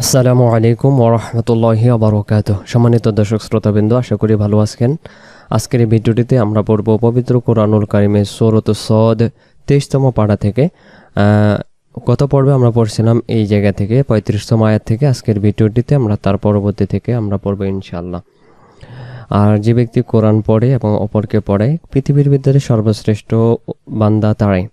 আসসালামু আলাইকুম ওয়া রাহমাতুল্লাহি ওয়া বারাকাতুহু। সম্মানিত দর্শক শ্রোতাবৃন্দ, আশা করি ভালো আছেন। আজকের এই ভিডিওটিতে আমরা পড়ব পবিত্র কোরআনুল কারিমের সূরাতুস সদ 23তম পারা থেকে। গত পর্বে আমরা পড়ছিলাম এই জায়গা থেকে 35তম আয়াত থেকে। আজকের ভিডিওটিতে আমরা তার পরবর্তী থেকে আমরা পড়ব ইনশাআল্লাহ। আর যে ব্যক্তি কোরআন পড়ে এবং অপরকে পড়ায়, পৃথিবীর ভিতরে সর্বশ্রেষ্ঠ বান্দা তারাই।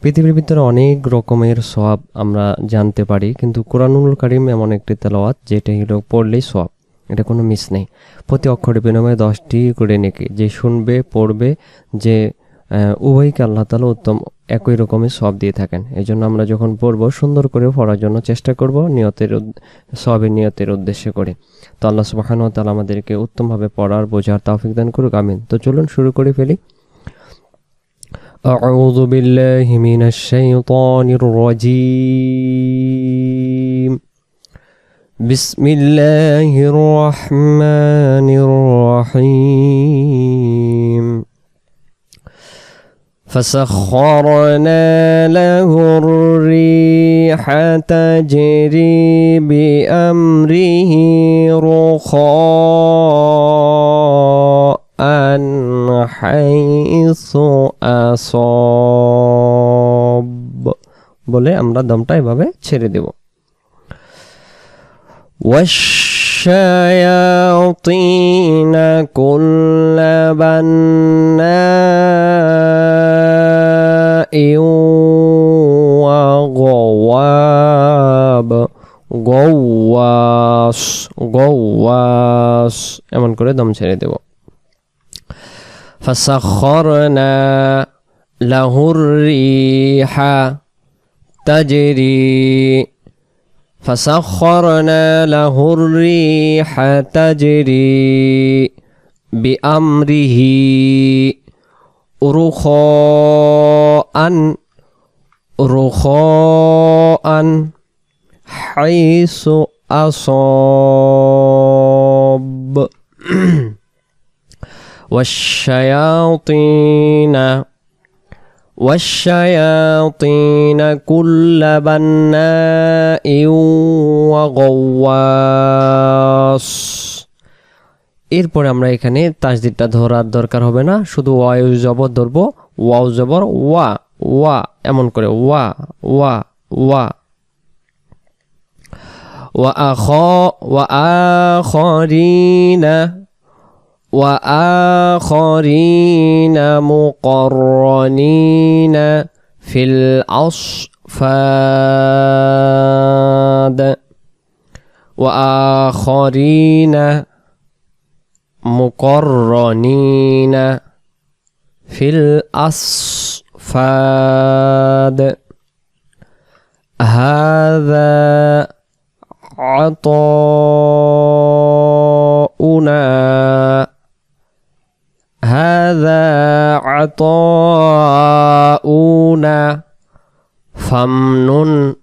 পৃথিবীর ভিতরে অনেক রকমের সওয়াব আমরা জানতে পারি, কিন্তু কোরআনুল কারিম এমন একটি তেলাওয়াত যেটা হলো পড়লেই সওয়াব, এটা কোনো মিস নেই। প্রতি অক্ষরের বিনিময়ে 10টি করে নেকি, যে শুনবে পড়বে যে উভয়কে আল্লাহ তাআলা উত্তম একই রকমের সওয়াব দিয়ে থাকেন। এই জন্য আমরা যখন পড়বো সুন্দর করে পড়ার জন্য চেষ্টা করব, সওয়াবের নিয়তের উদ্দেশ্যে করে। তো আল্লাহ সুবহানাহু ওয়া তাআলা আমাদেরকে উত্তমভাবে পড়ার বোঝার তৌফিক দান করুক, আমিন। তো চলুন শুরু করে ফেলি। أعوذ بالله من الشيطان الرجيم. بسم الله الرحمن الرحيم. فسخرنا له الريح تجري بأمره رخاء حيث أصاب বলে আমরা দমটা এভাবে ছেড়ে দেব। والشياطين كل بناء وغواب গওয়াস এমন করে দম ছেড়ে দেব। فسخرنا له الريح تجري فسخرنا له الريح تجري بأمره رخاء حيث أصاب والشياطين كل بناء وغواص। এরপরে আমরা এখানে তাসদীদটা ধরার দরকার হবে না, শুধু ওয়াও জবর ধরবো, ওয়াও জবর ওয়া ওয়া এমন করে ওয়া ওয়া ওয়া। وآخرين مقرنين في الأصفاد وآخرين مقرنين في الأصفاد هذا عطاؤنا فامنن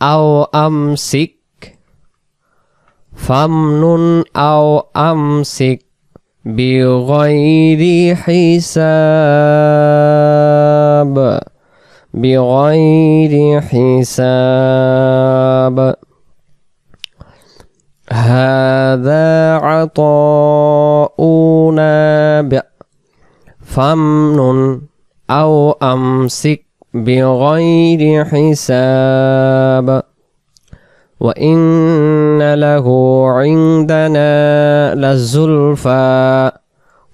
أو أمسك بغير حساب هذا عطاؤنا فامنن أو أمسك بغير حساب وإن له عندنا لزلفى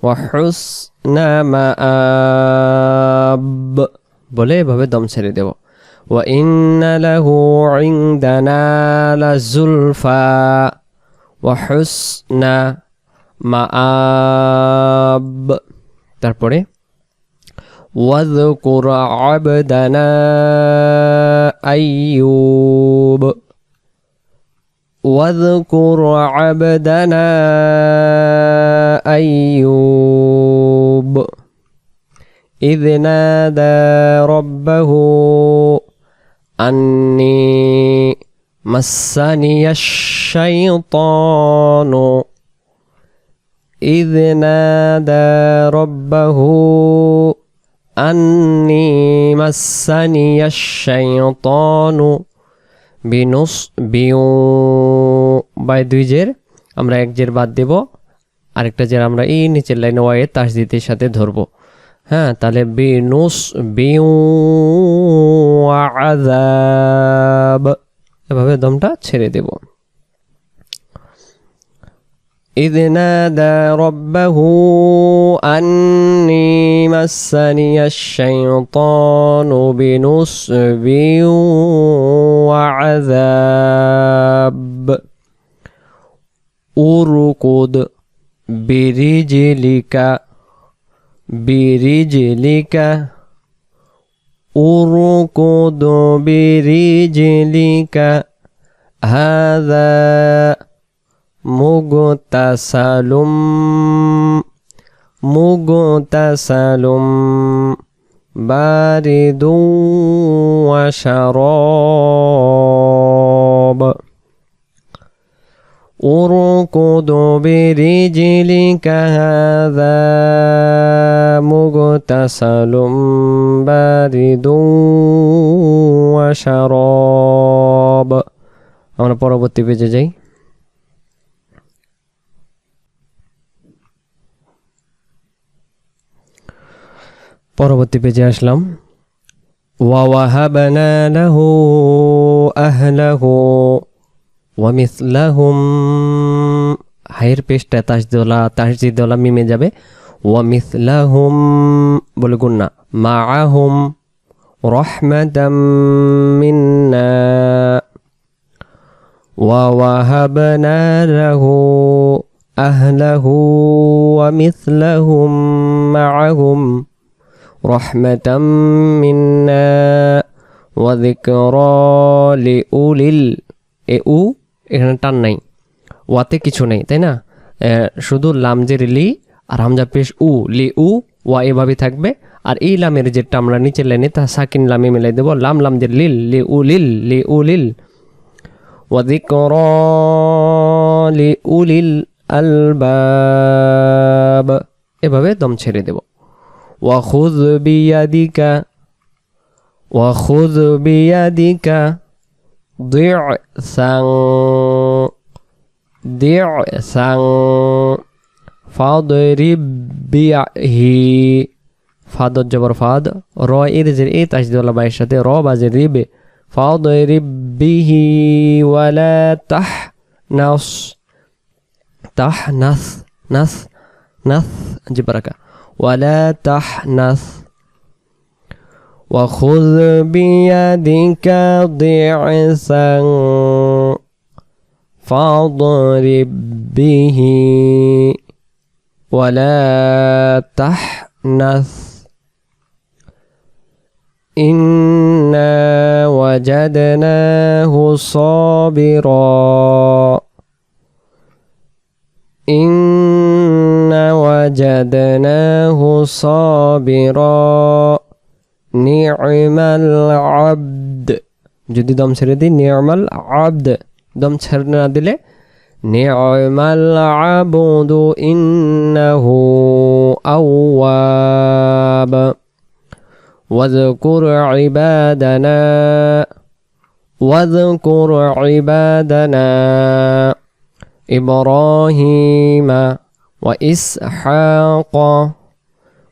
وحسن مآب বলে এভাবে দম ছেড়ে দেব। وإن له عندنا لزلفى وحسن مآب। তারপরে واذكر عبدنا أيوب إذ نادى ربه أني مسني الشيطان إذ نادى ربه أني مسني الشيطان বিনুস বিউ বাই দুই জের আমরা এক জের বাদ দেব, আরেকটা জের আমরা এই নিচের লাইনে ওয়ায়ে তাসদিদের সাথে ধরবো। হ্যাঁ, তাহলে বিনুস বিউ আযাব, এভাবে দমটা ছেড়ে দেব। إذ نادى ربه أني مسني الشيطان بنصب وعذاب أركض برجلك أركض برجلك هذا মুগতাসালুম বারিদু ওয়া শারাব উরকুদু বিরিজলিকা হাযা মুগতাসালুম বারিদু ওয়া শারাব। আমরা পরবর্তী পেজে যাই। পরবর্তী পেজে আসলাম। ওয়া ওয়াহাবনা লাহু আহলাহু ওয়া মিসলাহুম, হায়ের পেশটা তাসদিদওয়ালা মিমে যাবে। ওয়া মিসলাহুম বলে গুন্না, মাআহুম রাহমাতাম মিন্না। ওয়া ওয়াহাবনা লাহু আহলাহু ওয়া মিসলাহুম মাআহুম রহমাতাম মিন্না ওয়া যিকরা লিউলিল। এখানে টান নাই, ওয়াতে কিছু নেই, তাই না? শুধু লামজের লি আর হামজা পেশ উ, লি উ ওয়া এভাবে থাকবে। আর এই লামের যেটা আমরা নিচের লাইনে তা সাকিন লামে মিলাই দেব। লামজের লিল, লিউলিল ওয়া যিকরা লিউলিল আলবাব, এভাবে দম ছেড়ে দেব। وخذ بيدك ضعثا فاضرب به ফাদ জবর ফাদ, র এর জের এ তাসদিদওয়ালা বাইয়ের সাথে র বাজে রিবে। ফাদরিব বিহি ওয়ালা নাস জিবরাকা ولا تحنث وخذ بيدك ضعثا فاضرب به ولا تحنث إنا وجدناه صابرا وجدناه صابرا نعم العبد। যদি দম ছেড়ে দিই নি'মাল আবদ, দম ছেড়ে না দিলে নি'মাল আবদু ইন্নাহু আওয়াব। واذكر عبادنا إبراهيم وإسحاق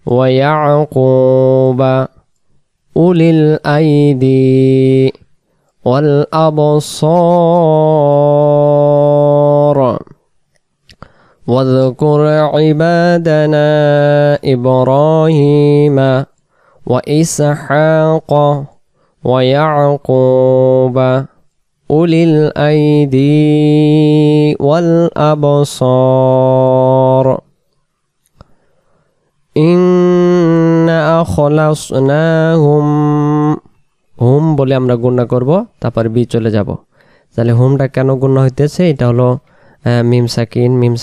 ويعقوب أولي الأيدي والأبصار واذكر عبادنا إبراهيم وإسحاق ويعقوب أولي الأيدي والأبصار إنا أخلصناهم। হুম বলে আমরা গুণনা করব, তারপর বি চলে যাব। তাহলে হুমটা কেন গুণনা হইতেছে? এটা হলো মিম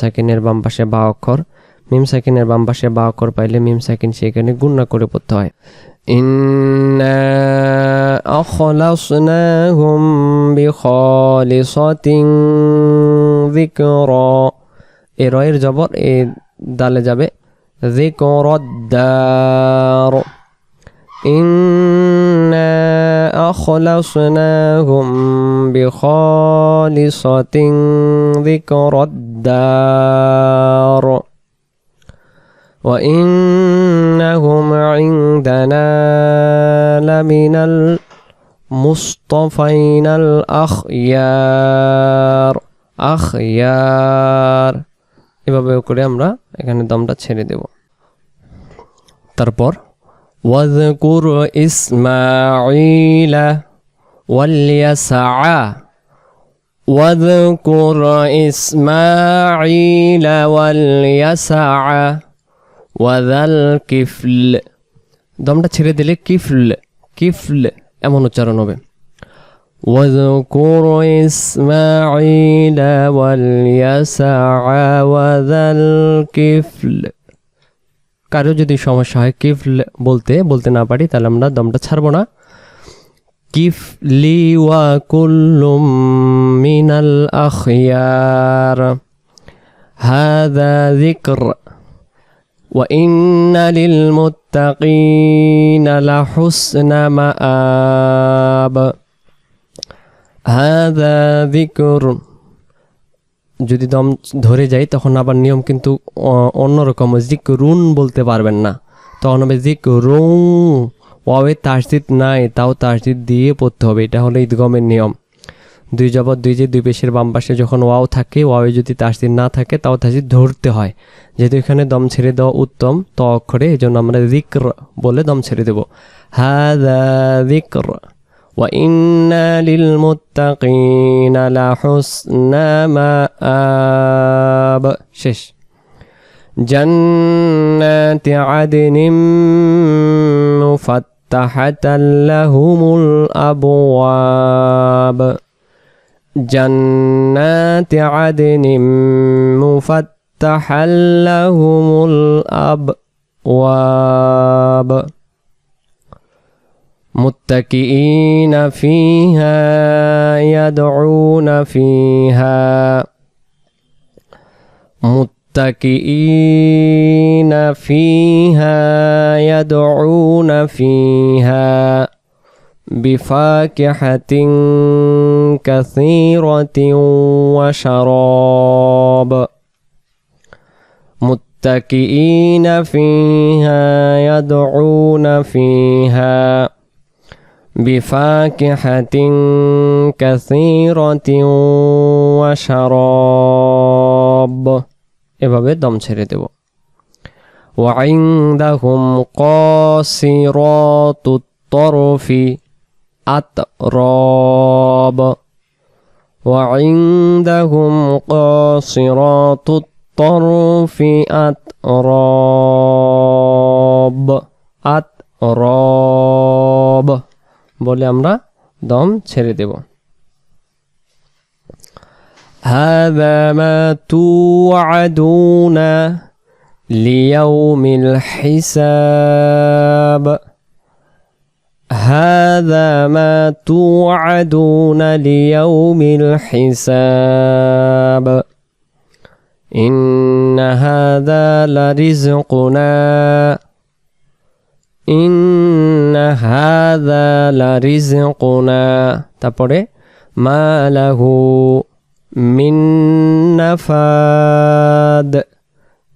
সাকিনের বাম পাশে বা অক্ষর। মিম সাকিনের বাম পাশে বা অক্ষর পাইলে মিম সাকিন সেখানে গুণনা করে পড়তে হয়। ইন্না আখলাসনাহুম বিখালিসাতিন যিকরা, এ রয়ের জবর এ দালে যাবে যিকরাদ্দার। ইন্না أخلصناهم بخالصة ذكر الدار وإنهم عندنا لمن المصطفين الأخيار أخيار এভাবে করে আমরা এখানে দমটা ছেড়ে দেব তারপর واذكر إسماعيل واليسع واذكر إسماعيل واليسع وذا الكفل দমটা ছেড়ে দিলে কিফল কিফল এমন উচ্চারণ হবে واذكر إسماعيل واليسع وذا الكفل কারো যদি সমস্যা হয় কিফল বলতে না পারি তাহলে আমরা দমটা ছাড়বো না কিফলি ওয়া কুল্লুম মিনাল আখিয়ার হাযা যিকর ওয়া ইন্না লিল মুত্তাকিনা লাহুসনা মাআব হাযা যিকর যদি দম ধরে যাই তখন আবার নিয়ম কিন্তু অন্যরকম জিকরুন বলতে পারবেন না তখন হবে জিকরু ওয়াওয়ে তাসদিদ নাই তাও তাসদিদ দিয়ে পড়তে হবে এটা হলো ইদগমের নিয়ম দুই জবর দুই যে দুই পেশের বাম পাশে যখন ওয়াও থাকে ওয়াওয়ে যদি তাসদিদ না থাকে তাও তাসদিদ ধরতে হয় যেহেতু এখানে দম ছেড়ে দেওয়া উত্তম ত অক্ষরে এজন্য আমরা যিকর বলে দম ছেড়ে দেব হাযা যিকর وإن للمتقين لحسن مآب শেষ جنات عدن مفتحة لهم الأبواب جنات عدن مفتحة لهم الأبواب متكئين فيها يدعون فيها متكئين فيها يدعون فيها بفاكهة كثيرة وشراب متكئين فيها يدعون فيها بفاكهة كثيرة وشراب এভাবে দম ছেড়ে দেব وعندهم قاصرات الطرف أتراب وعندهم قاصرات الطرف أتراب أتراب বলে আমরা দম ছেড়ে দেব هذا ما توعدون ليوم الحساب هذا ما توعدون ليوم الحساب إن هذا لرزقنا إن هذا لرزقنا তারপরে ما له من نفاد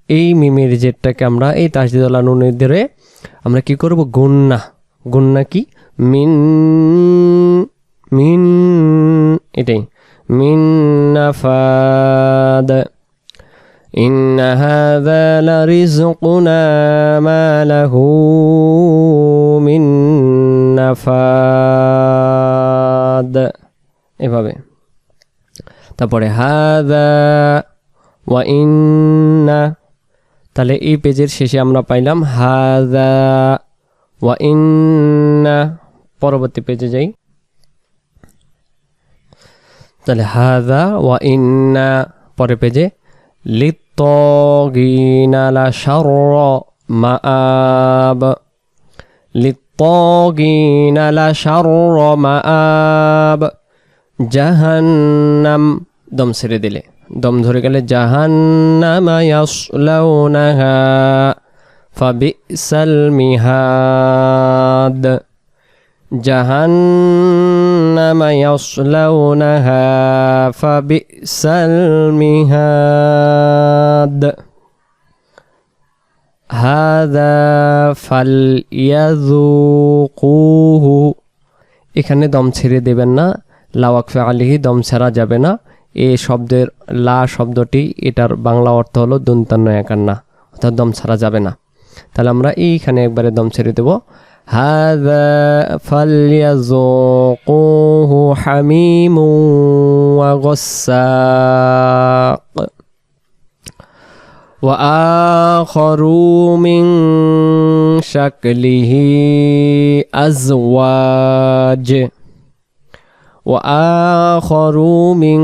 এই মিমের জেরটাকে আমরা এই তাসদিদওয়ালা নুনের ধরে আমরা কি করব গুন্না কি মিন মিন এটাই মিন নাফাদ إن هذا لرزقنا ما له من نفاد এভাবে তারপরে হাযা ওয়া ইন্না তাহলে এই পেজের শেষে আমরা পাইলাম হাযা ওয়া ইন্না পরবর্তী পেজে যাই তাহলে হাযা ওয়া ইন্না পরের পেজে للطاغين لشر مآب للطاغين لشر مآب জাহান্নাম দম ছেড়ে দিলে দম ধরে গেলে জাহান্নাম ইয়াসলাউনাহা ফাবিসাল মিহাদ জাহান্নামা ইয়াসলাউনাহা ফাবিসাল মিহাদ হাযা ফালইয়াযুকুহু। এখানে দম ছেড়ে দেবেন না, লা ওয়াকফে আলিহি দম ছেড়া যাবে না। এ শব্দের লা শব্দটি এটার বাংলা অর্থ হলো দন্তান্ন একান্না, অর্থাৎ দম ছাড়া যাবে না। তাহলে আমরা এইখানে একবারে দম ছেড়ে দেব। হাযা ফালইয়াযুকুহু হামিমু ওয়া গাসসাক ওয়া আখারু মিন শাকলিহি আজওয়াজ وآخر من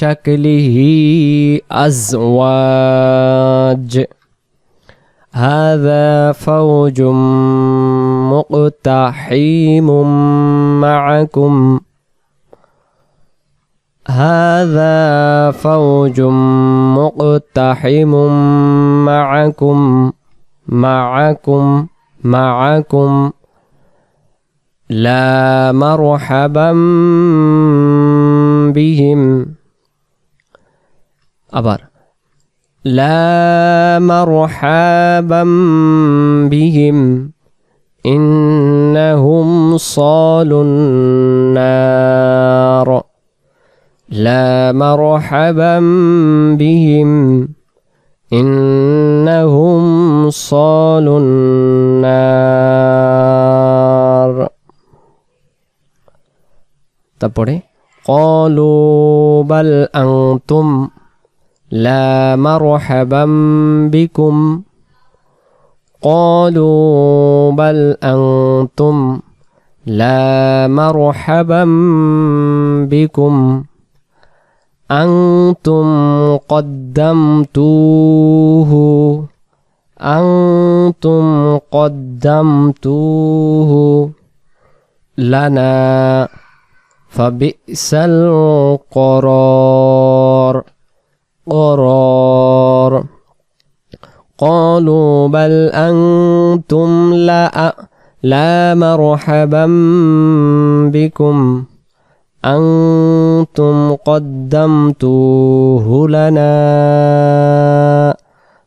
شكله أزواج هذا فوج مقتحم معكم هذا فوج مقتحم معكم لا مرحبا بهم أبار لا مرحبا بهم إنهم صالوا النار لا مرحبا بهم إنهم صالوا النار তারপরে ক্বালু বাল আনতুম লা মারহাবাম বিকুম ক্বালু বাল আনতুম লা মারহাবাম বিকুম আনতুম কদ্দামতুহু লানা ফাবিসাল করার ক্বালু বাল আনতুম লা মারহাবাম বিকুম আনতুম কদ্দামতুহু লানা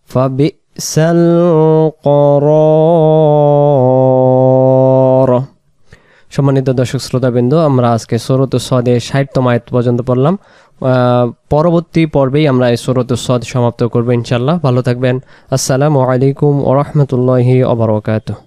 ফাবিসাল করার। সম্মানিত দর্শক শ্রোতাবৃন্দ, আমরা আজকে সূরাতুস সদের ৬০তম আয়াত পর্যন্ত পড়লাম। পরবর্তী পর্বেই আমরা এই সূরাতুস সদ সমাপ্ত করব ইনশাআল্লাহ। ভালো থাকবেন। আসসালামু আলাইকুম ওয়া রাহমাতুল্লাহি ওয়া বারাকাতুহু।